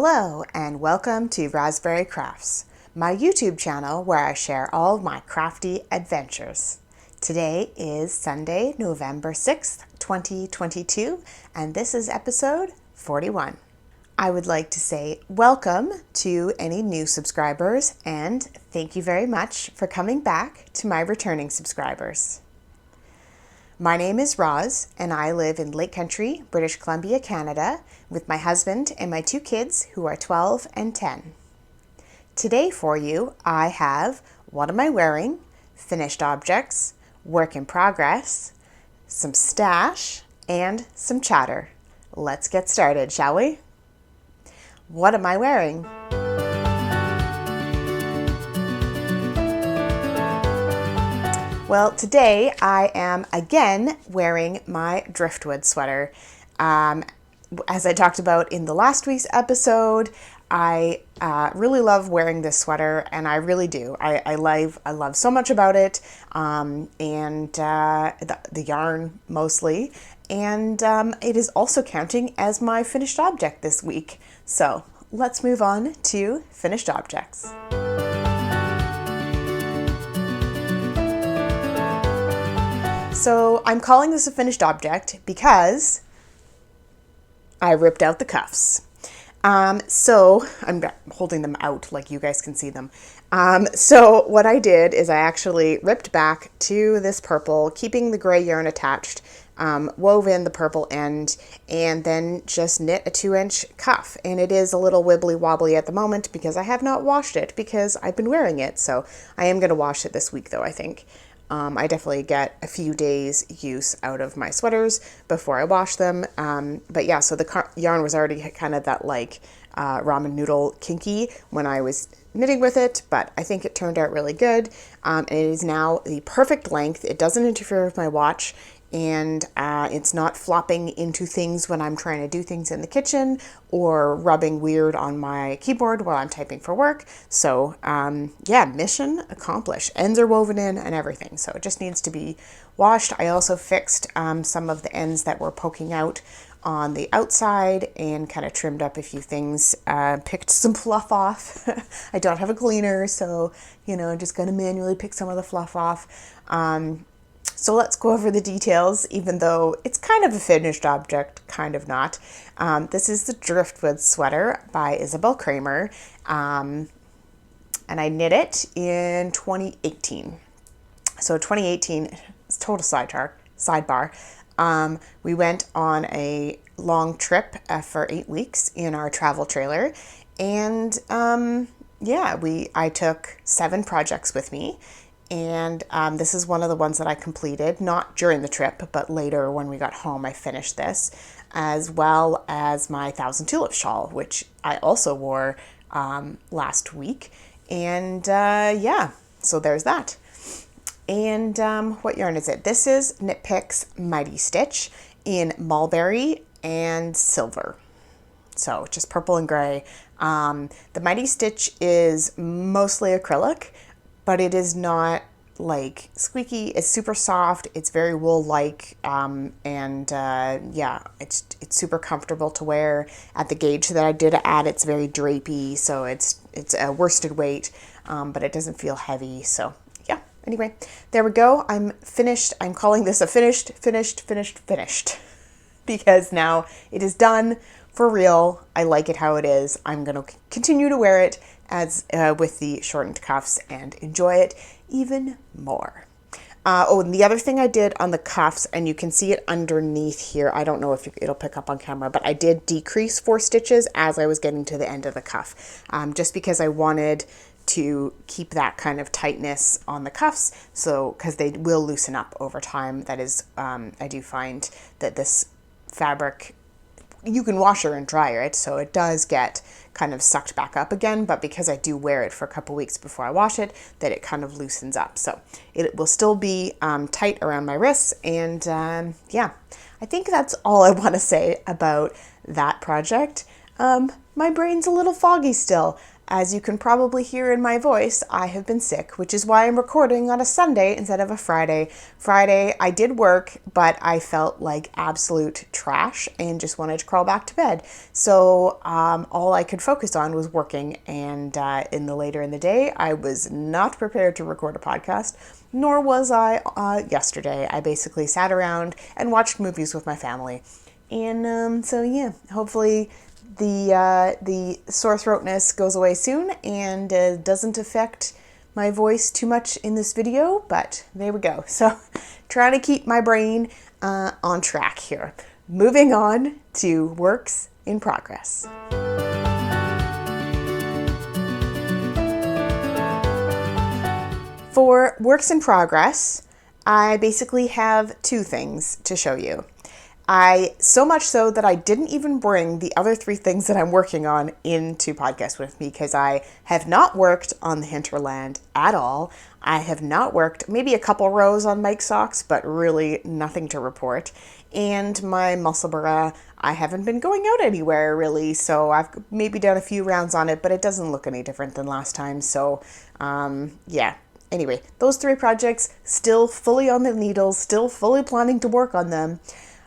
Hello and welcome to Rosberry Crafts, my YouTube channel where I share all of my crafty adventures. Today is Sunday, November 6th, 2022, and this is episode 41. I would like to say welcome to any new subscribers and thank you very much for coming back to my returning subscribers. My name is Roz, and I live in Lake Country, British Columbia, Canada, with my husband and my two kids who are 12 and 10. Today for you, I have what am I wearing, finished objects, work in progress, some stash, and some chatter. Let's get started, shall we? What am I wearing? Well, today I am again wearing my Driftwood sweater. As I talked about in the last week's episode, I really love wearing this sweater, and I really do. I love so much about it, and the yarn mostly, and it is also counting as my finished object this week. So let's move on to finished objects. So I'm calling this a finished object because I ripped out the cuffs. So I'm holding them out like you guys can see them. So what I did is I actually ripped back to this purple, keeping the gray yarn attached, wove in the purple end, and then just knit a 2-inch cuff. And it is a little wibbly wobbly at the moment because I have not washed it because I've been wearing it. So I am going to wash it this week though, I think. I definitely get a few days use out of my sweaters before I wash them. But yeah, so the yarn was already kind of that like ramen noodle kinky when I was knitting with it, but I think it turned out really good. And it is now the perfect length. It doesn't interfere with my watch, and it's not flopping into things when I'm trying to do things in the kitchen or rubbing weird on my keyboard while I'm typing for work. So yeah, mission accomplished. Ends are woven in and everything, so it just needs to be washed. I also fixed some of the ends that were poking out on the outside and kind of trimmed up a few things, picked some fluff off. I don't have a cleaner, so I'm just going to manually pick some of the fluff off. So let's go over the details, even though it's kind of a finished object, kind of not. This is the Driftwood sweater by Isabel Kramer, and I knit it in 2018. So 2018, it's total sidebar. We went on a long trip for 8 weeks in our travel trailer, and I took 7 projects with me. And this is one of the ones that I completed, not during the trip, but later when we got home, I finished this, as well as my 1,000 Tulip shawl, which I also wore last week. And so there's that. And what yarn is it? This is Knit Picks Mighty Stitch in mulberry and silver. So just purple and gray. The Mighty Stitch is mostly acrylic, but it is not like squeaky. It's super soft. It's very wool-like, it's super comfortable to wear. At the gauge that I did add, it's very drapey, so it's a worsted weight, but it doesn't feel heavy. So yeah. Anyway, there we go. I'm finished. I'm calling this a finished, because now it is done for real. I like it how it is. I'm going to continue to wear it as with the shortened cuffs and enjoy it even more. And the other thing I did on the cuffs, and you can see it underneath here, I don't know if it'll pick up on camera, but I did decrease 4 stitches as I was getting to the end of the cuff, just because I wanted to keep that kind of tightness on the cuffs, so because they will loosen up over time. That is, I do find that this fabric, you can washer and dryer it, so it does get kind of sucked back up again, but because I do wear it for a couple weeks before I wash it, that it kind of loosens up. So it will still be tight around my wrists, and I think that's all I want to say about that project. My brain's a little foggy still. As you can probably hear in my voice, I have been sick, which is why I'm recording on a Sunday instead of a Friday. Friday, I did work, but I felt like absolute trash and just wanted to crawl back to bed. So all I could focus on was working, and later in the day, I was not prepared to record a podcast, nor was I yesterday. I basically sat around and watched movies with my family. And so yeah, hopefully the sore throatness goes away soon and doesn't affect my voice too much in this video, but there we go. So trying to keep my brain on track here. Moving on to works in progress. For works in progress, I basically have two things to show you. So much so that I didn't even bring the other three things that I'm working on into podcast with me, because I have not worked on the hinterland at all. I have not worked maybe a couple rows on Mike socks, but really nothing to report. And my Musselburgh, I haven't been going out anywhere really, so I've maybe done a few rounds on it, but it doesn't look any different than last time. So yeah. Anyway, those three projects still fully on the needles, still fully planning to work on them.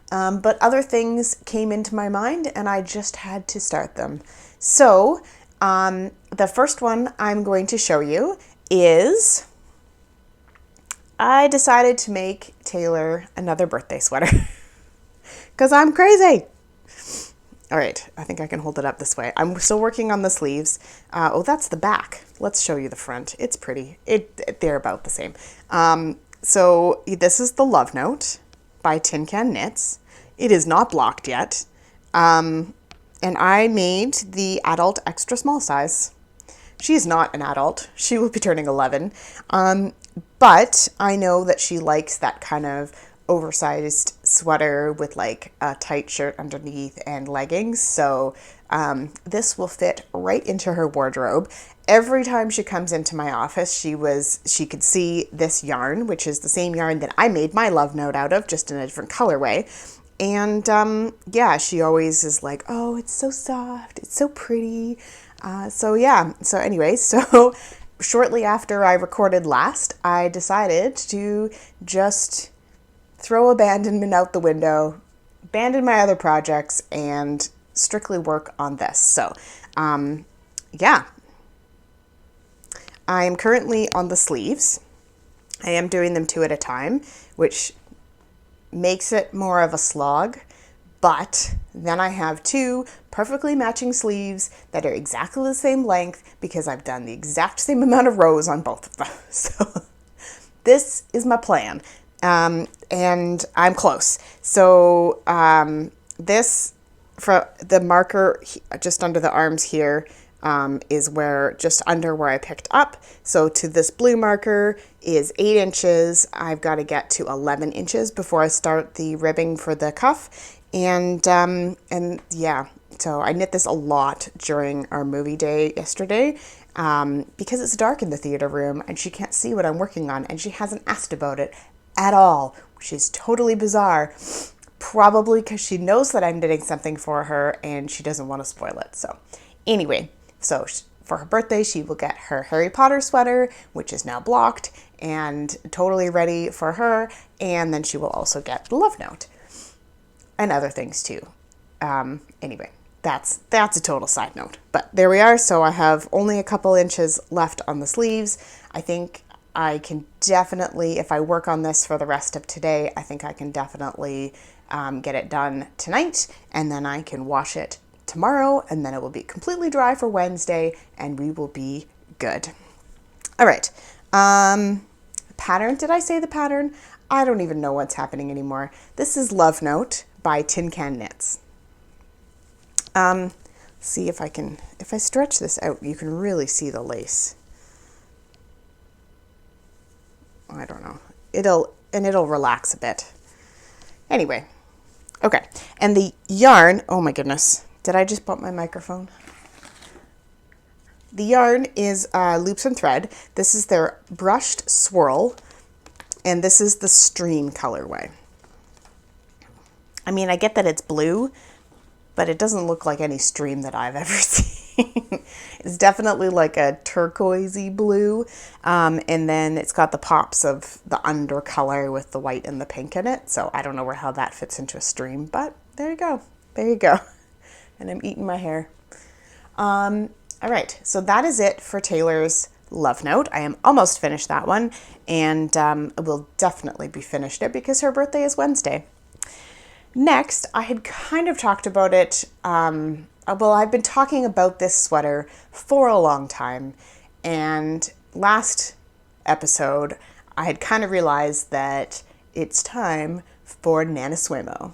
But other things came into my mind and I just had to start them. So the first one I'm going to show you is I decided to make Taylor another birthday sweater because I'm crazy. All right, I think I can hold it up this way. I'm still working on the sleeves. Oh, that's the back. Let's show you the front. It's pretty. They're about the same. So this is the Love Note by Tin Can Knits. It is not blocked yet. And I made the adult extra small size. She's not an adult. She will be turning 11. But I know that she likes that kind of oversized sweater with like a tight shirt underneath and leggings. So this will fit right into her wardrobe. Every time she comes into my office, she could see this yarn, which is the same yarn that I made my Love Note out of, just in a different colorway. And yeah, she always is like, oh, it's so soft, it's so pretty. So yeah, so anyway, so shortly after I recorded last, I decided to just throw abandonment out the window, abandon my other projects, and strictly work on this. So yeah, I am currently on the sleeves. I am doing them 2 at a time, which makes it more of a slog, but then I have 2 perfectly matching sleeves that are exactly the same length because I've done the exact same amount of rows on both of them. So this is my plan, and I'm close. So this, for the marker just under the arms here, is just under where I picked up. So to this blue marker is 8 inches. I've got to get to 11 inches before I start the ribbing for the cuff. And yeah, so I knit this a lot during our movie day yesterday, because it's dark in the theater room and she can't see what I'm working on, and she hasn't asked about it at all, which is totally bizarre. Probably because she knows that I'm knitting something for her and she doesn't want to spoil it. So anyway, so for her birthday, she will get her Harry Potter sweater, which is now blocked and totally ready for her. And then she will also get the Love Note and other things too. Anyway, that's a total side note. But there we are. So I have only a couple inches left on the sleeves. I think I can definitely, if I work on this for the rest of today, I think I can definitely get it done tonight, and then I can wash it tomorrow, and then it will be completely dry for Wednesday, and we will be good. All right. Pattern. Did I say the pattern? I don't even know what's happening anymore. This is Love Note by Tin Can Knits. See if I stretch this out, you can really see the lace. I don't know. It'll relax a bit. Anyway. Okay. And the yarn, oh my goodness. Did I just bump my microphone? The yarn is Loops and Thread. This is their brushed swirl, and this is the stream colorway. I mean, I get that it's blue, but it doesn't look like any stream that I've ever seen. It's definitely like a turquoisey blue. And then it's got the pops of the undercolor with the white and the pink in it. So I don't know how that fits into a stream, but there you go. There you go. And I'm eating my hair. All right, so that is it for Taylor's love note. I am almost finished that one, and will definitely be finished it because her birthday is Wednesday. Next, I had kind of talked about it. Well, I've been talking about this sweater for a long time, and last episode, I had kind of realized that it's time for NaNoSwimo.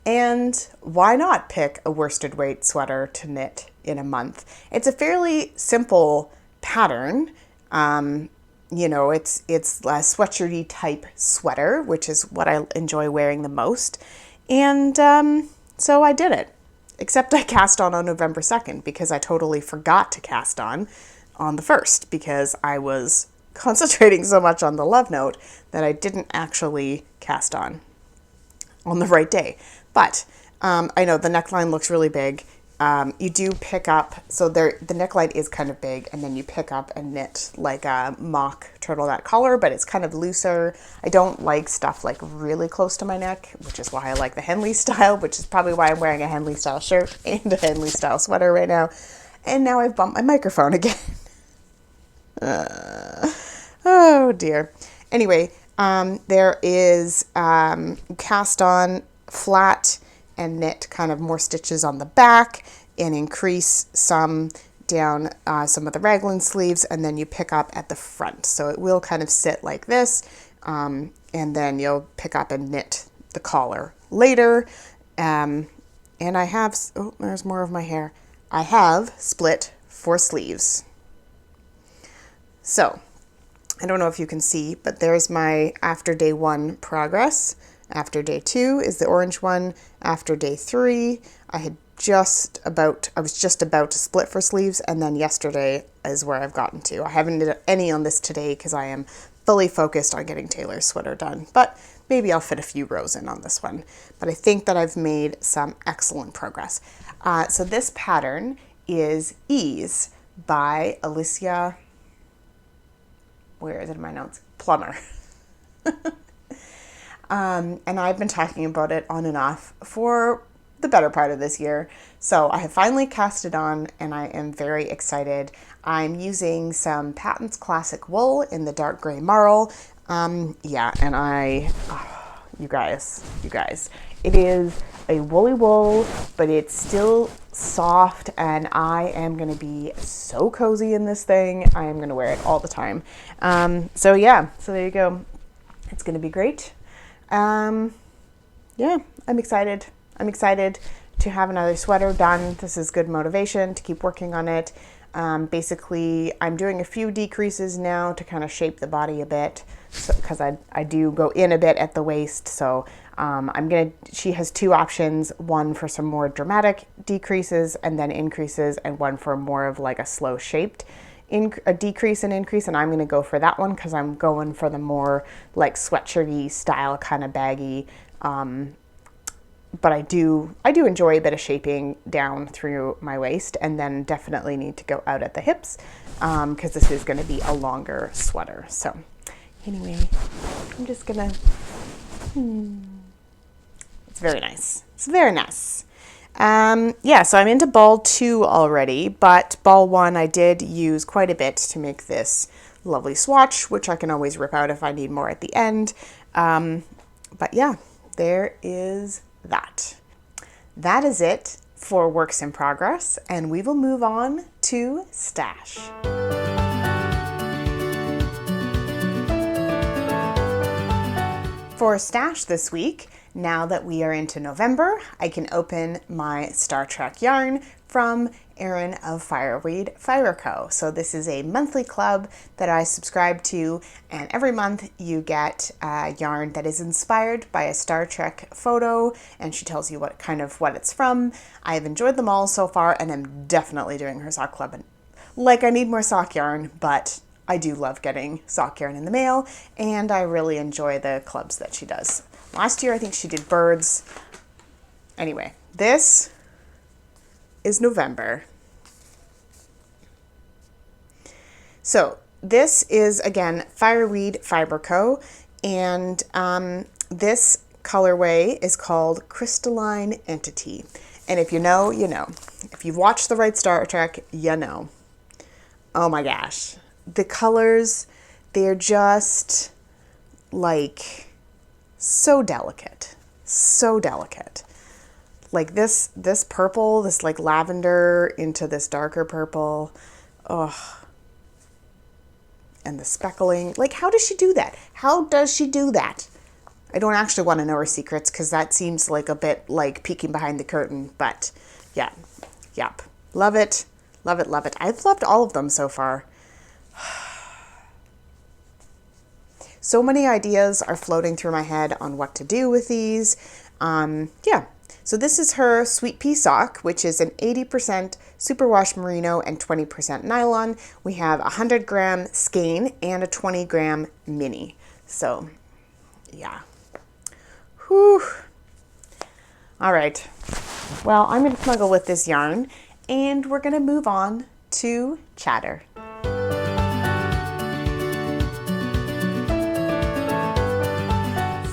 And why not pick a worsted weight sweater to knit in a month? It's a fairly simple pattern. You know, it's a sweatshirt-y type sweater, which is what I enjoy wearing the most. And so I did it, except I cast on November 2nd because I totally forgot to cast on the 1st because I was concentrating so much on the love note that I didn't actually cast on the right day. But I know the neckline looks really big. You do pick up, so the neckline is kind of big, and then you pick up and knit like a mock turtleneck collar, but it's kind of looser. I don't like stuff like really close to my neck, which is why I like the Henley style, which is probably why I'm wearing a Henley style shirt and a Henley style sweater right now. And now I've bumped my microphone again. Oh dear. Anyway, there is cast on flat and knit kind of more stitches on the back and increase some down some of the raglan sleeves, and then you pick up at the front. So it will kind of sit like this, and then you'll pick up and knit the collar later. And I have, oh, there's more of my hair. I have split 4 sleeves. So I don't know if you can see, but there's my after day 1 progress. After day 2 is the orange one. After day 3, I was just about to split 4 sleeves, and then yesterday is where I've gotten to. I haven't did any on this today because I am fully focused on getting Taylor's sweater done, but maybe I'll fit a few rows in on this one. But I think that I've made some excellent progress. So this pattern is Ease by Alicia, where is it in my notes? Plummer. And I've been talking about it on and off for the better part of this year. So I have finally cast it on, and I am very excited. I'm using some Patton's Classic Wool in the dark gray marl. Yeah, and you guys, it is a woolly wool, but it's still soft, and I am going to be so cozy in this thing. I am going to wear it all the time. So yeah, so there you go. It's going to be great. Yeah, I'm excited. I'm excited to have another sweater done. This is good motivation to keep working on it. Basically, I'm doing a few decreases now to kind of shape the body a bit, because I do go in a bit at the waist. So she has 2 options, one for some more dramatic decreases and then increases, and one for more of like a slow shaped a decrease and increase, and I'm going to go for that one because I'm going for the more like sweatshirty style, kind of baggy. But I do enjoy a bit of shaping down through my waist, and then definitely need to go out at the hips because this is going to be a longer sweater. So anyway, I'm just gonna. It's very nice. It's very nice. Yeah, so I'm into ball 2 already, but ball 1 I did use quite a bit to make this lovely swatch, which I can always rip out if I need more at the end. But yeah, there is that. That is it for works in progress, and we will move on to stash. For stash this week, now that we are into November, I can open my Star Trek yarn from Erin of Fireweed Fire Co. So this is a monthly club that I subscribe to, and every month you get a yarn that is inspired by a Star Trek photo, and she tells you what it's from. I've enjoyed them all so far, and I'm definitely doing her sock club. Like, I need more sock yarn, but I do love getting sock yarn in the mail, and I really enjoy the clubs that she does. Last year, I think she did birds. Anyway, this is November. So this is, again, Fireweed Fiber Co. And this colorway is called Crystalline Entity. And if you know, you know. If you've watched the right Star Trek, you know. Oh my gosh. The colors, they're just like so delicate. So delicate. Like this purple, this like lavender into this darker purple. Oh, and the speckling. Like, how does she do that? How does she do that? I don't actually want to know her secrets because that seems like a bit like peeking behind the curtain. But yeah, yep. Love it. Love it, love it. I've loved all of them so far. So many ideas are floating through my head on what to do with these. Yeah. So this is her Sweet Pea Sock, which is an 80% superwash merino and 20% nylon. We have a 100 gram skein and a 20 gram mini. So yeah. Whew. All right. Well, I'm going to snuggle with this yarn and we're going to move on to chatter.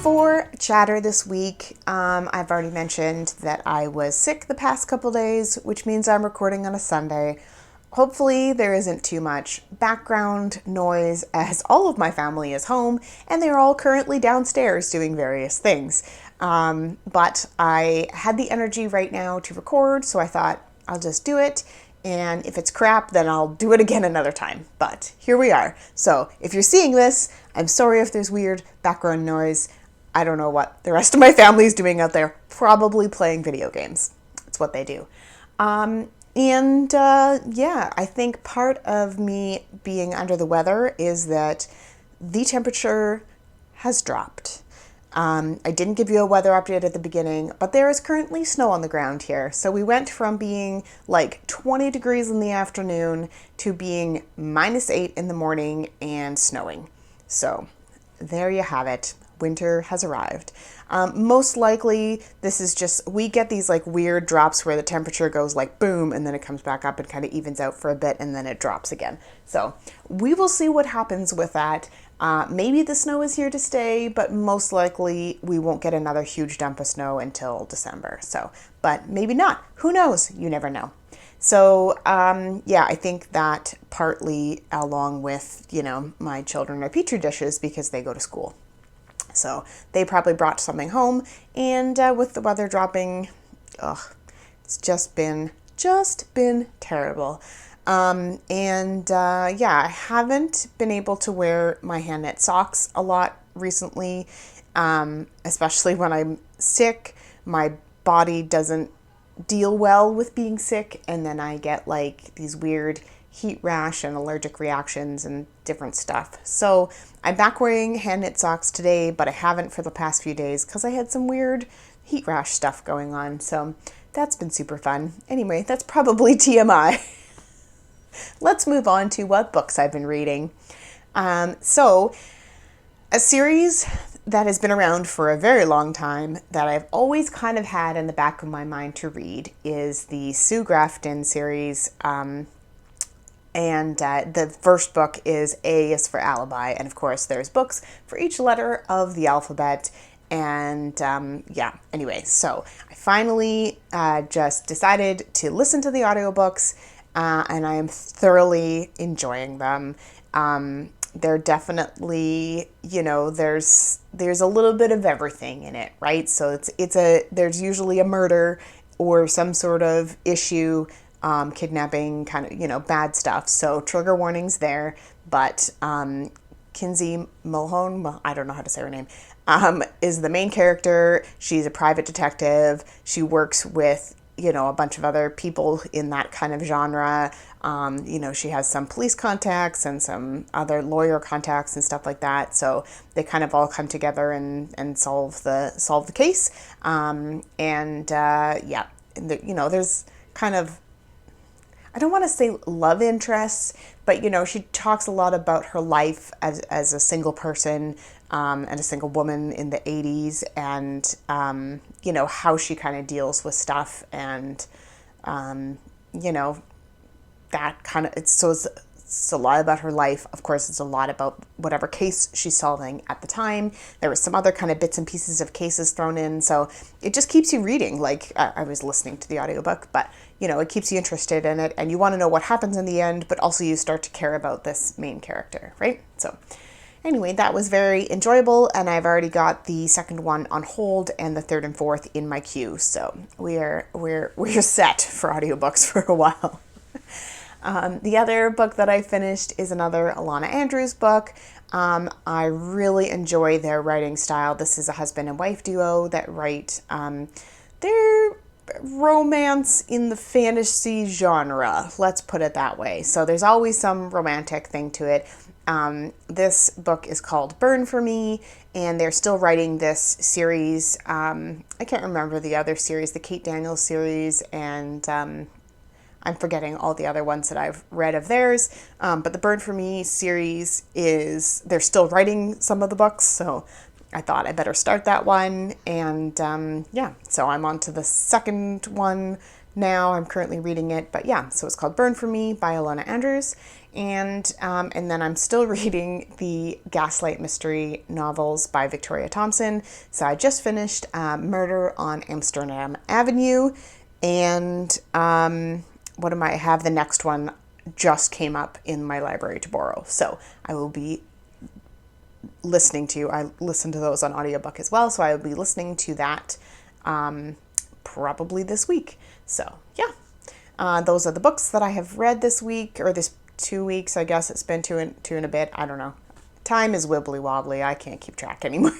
For chatter this week, I've already mentioned that I was sick the past couple days, which means I'm recording on a Sunday. Hopefully there isn't too much background noise as all of my family is home and they're all currently downstairs doing various things. But I had the energy right now to record, so I thought I'll just do it. And if it's crap, then I'll do it again another time. But here we are. So if you're seeing this, I'm sorry if there's weird background noise. I don't know what the rest of my family is doing out there. Probably playing video games. It's what they do. Yeah, I think part of me being under the weather is that the temperature has dropped. I didn't give you a weather update at the beginning, but there is currently snow on the ground here. So we went from being like 20 degrees in the afternoon to being -8 in the morning and snowing. So there you have it. Winter has arrived. Most likely this is just, we get these like weird drops where the temperature goes like boom and then it comes back up and kind of evens out for a bit and then it drops again. So we will see what happens with that. Maybe the snow is here to stay, but most likely we won't get another huge dump of snow until December. So, but maybe not. Who knows? You never know. So, yeah, I think that partly along with, you know, my children are petri dishes because they go to school. So they probably brought something home, and with the weather dropping, it's just been terrible. Yeah, I haven't been able to wear my hand knit socks a lot recently, especially when I'm sick. My body doesn't deal well with being sick, and then I get like these weird heat rash and allergic reactions and different stuff. So I'm back wearing hand knit socks today, but I haven't for the past few days because I had some weird heat rash stuff going on. So that's been super fun. Anyway, that's probably TMI. Let's move on to what books I've been reading. So a series that has been around for a very long time that I've always kind of had in the back of my mind to read is the Sue Grafton series. The first book is A is for Alibi. And of course, there's books for each letter of the alphabet. And yeah, anyway, so I finally just decided to listen to the audiobooks and I am thoroughly enjoying them. They're definitely, you know, there's a little bit of everything in it, right? So there's usually a murder or some sort of issue, kidnapping, kind of, you know, bad stuff. So trigger warnings there. But Kinsey Mulhone, I don't know how to say her name, is the main character. She's a private detective. She works with, you know, a bunch of other people in that kind of genre. You know, she has some police contacts and some other lawyer contacts and stuff like that. So they kind of all come together and solve the case. Yeah, you know, there's kind of, I don't want to say love interests, but, you know, she talks a lot about her life as a single person and a single woman in the 80s and, you know, how she kind of deals with stuff and, you know, that kind of, it's It's a lot about her life. Of course, it's a lot about whatever case she's solving at the time. There was some other kind of bits and pieces of cases thrown in. So it just keeps you reading. Like I was listening to the audiobook, but it keeps you interested in it and you want to know what happens in the end, but also you start to care about this main character, right? So anyway, that was very enjoyable, and I've already got the second one on hold and the third and fourth in my queue. So we're set for audiobooks for a while. The other book that I finished is another Ilona Andrews book. I really enjoy their writing style. This is a husband and wife duo that write their romance in the fantasy genre. Let's put it that way. So there's always some romantic thing to it. This book is called Burn for Me, and they're still writing this series. I can't remember the other series, the Kate Daniels series, and I'm forgetting all the other ones that I've read of theirs. But the Burn for Me series they're still writing some of the books, so I thought I better start that one. And so I'm on to the second one now. I'm currently reading it, but so it's called Burn for Me by Ilona Andrews. And then I'm still reading the Gaslight mystery novels by Victoria Thompson. So I just finished Murder on Amsterdam Avenue, and I have the next one just came up in my library to borrow. So I will be I listen to those on audiobook as well. So I will be listening to that probably this week. So those are the books that I have read this week, or this 2 weeks. I guess it's been two and a bit. I don't know. Time is wibbly wobbly. I can't keep track anymore.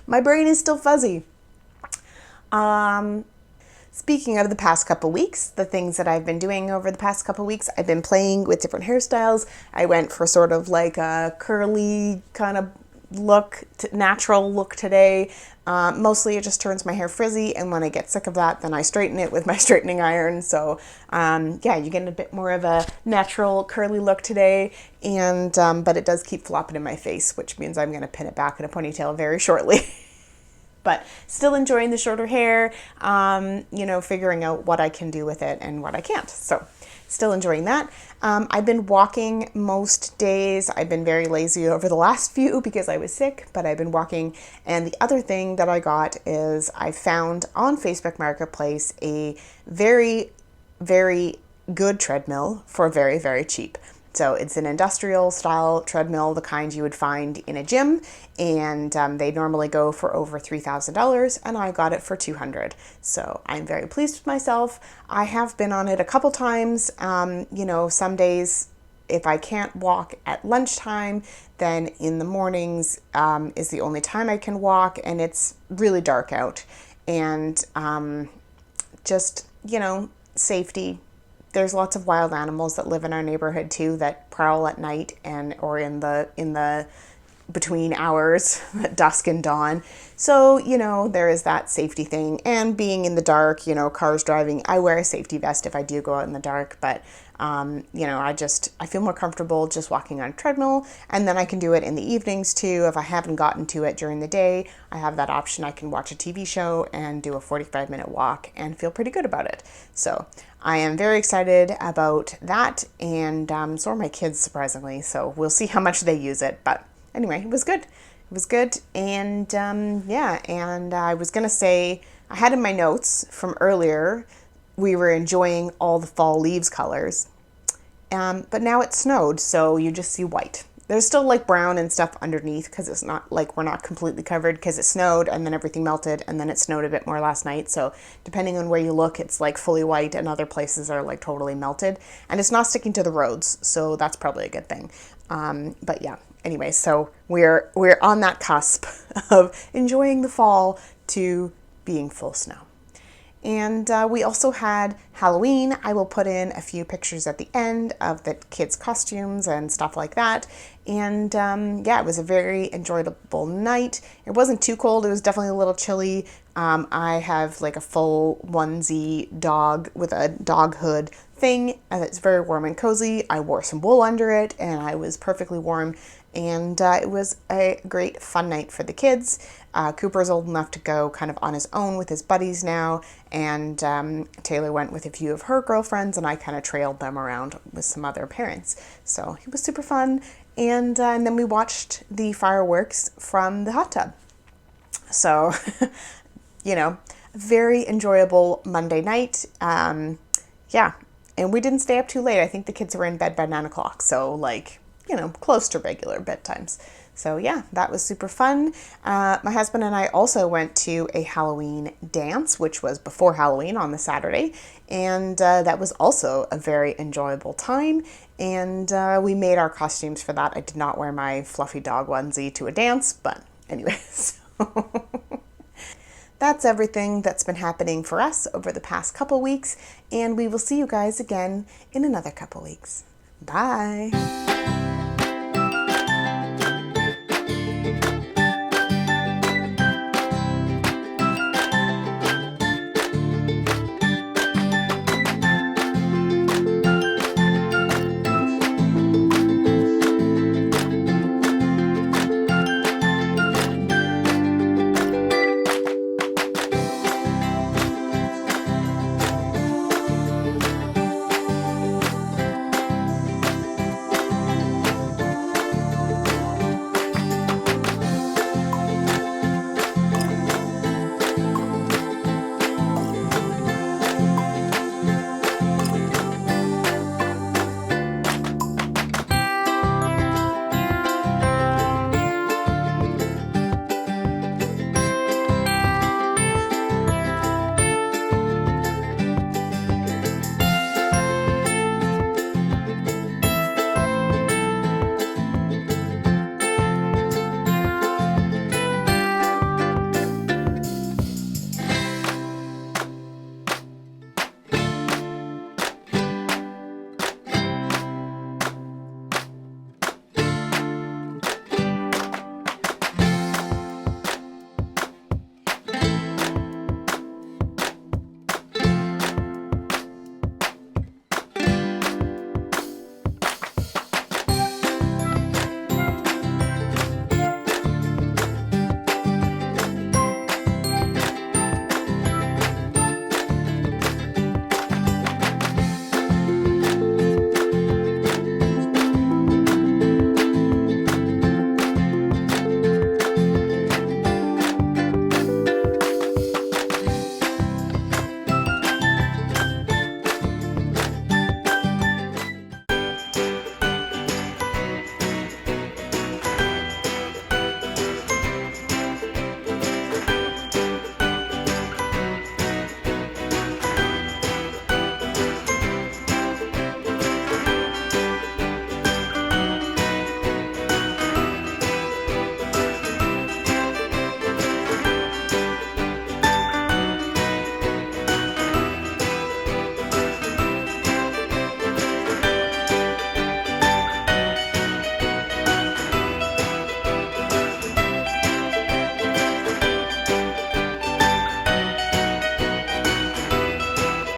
My brain is still fuzzy. Speaking of the past couple weeks, the things that I've been doing over the past couple weeks, I've been playing with different hairstyles. I went for sort of like a curly kind of look, natural look today. Mostly it just turns my hair frizzy, and when I get sick of that, then I straighten it with my straightening iron. So you're getting a bit more of a natural curly look today, and but it does keep flopping in my face, which means I'm going to pin it back in a ponytail very shortly. But still enjoying the shorter hair, figuring out what I can do with it and what I can't. So still enjoying that. I've been walking most days. I've been very lazy over the last few because I was sick, but I've been walking. And the other thing that I got is I found on Facebook Marketplace a very, very good treadmill for very, very cheap. So it's an industrial style treadmill, the kind you would find in a gym, and they normally go for over $3,000, and I got it for $200. So I'm very pleased with myself. I have been on it a couple times. Some days if I can't walk at lunchtime, then in the mornings is the only time I can walk, and it's really dark out. And safety. There's lots of wild animals that live in our neighborhood too that prowl at night or in the between hours, dusk and dawn. So, there is that safety thing. And being in the dark, cars driving, I wear a safety vest if I do go out in the dark. But, I feel more comfortable just walking on a treadmill. And then I can do it in the evenings too. If I haven't gotten to it during the day, I have that option. I can watch a TV show and do a 45-minute walk and feel pretty good about it. So I am very excited about that. And so are my kids, surprisingly. So we'll see how much they use it. But anyway, it was good. It was good. And and I was going to say, I had in my notes from earlier, we were enjoying all the fall leaves colors. But now it snowed, so you just see white. There's still like brown and stuff underneath because it's not like we're not completely covered because it snowed and then everything melted and then it snowed a bit more last night. So depending on where you look, it's like fully white and other places are like totally melted. And it's not sticking to the roads, so that's probably a good thing. But yeah, anyway, so we're on that cusp of enjoying the fall to being full snow. And we also had Halloween. I will put in a few pictures at the end of the kids' costumes and stuff like that. And it was a very enjoyable night. It wasn't too cold. It was definitely a little chilly. I have like a full onesie dog with a dog hood thing, and it's very warm and cozy. I wore some wool under it, and I was perfectly warm. And it was a great fun night for the kids. Cooper's old enough to go kind of on his own with his buddies now, and Taylor went with a few of her girlfriends, and I kind of trailed them around with some other parents. So it was super fun. And then we watched the fireworks from the hot tub. So, you know, very enjoyable Monday night. Yeah, and we didn't stay up too late. I think the kids were in bed by 9 o'clock. So, like, you know, close to regular bedtimes. So yeah, that was super fun. My husband and I also went to a Halloween dance, which was before Halloween on the Saturday. And that was also a very enjoyable time. And we made our costumes for that. I did not wear my fluffy dog onesie to a dance, but anyways. That's everything that's been happening for us over the past couple weeks. And we will see you guys again in another couple weeks. Bye.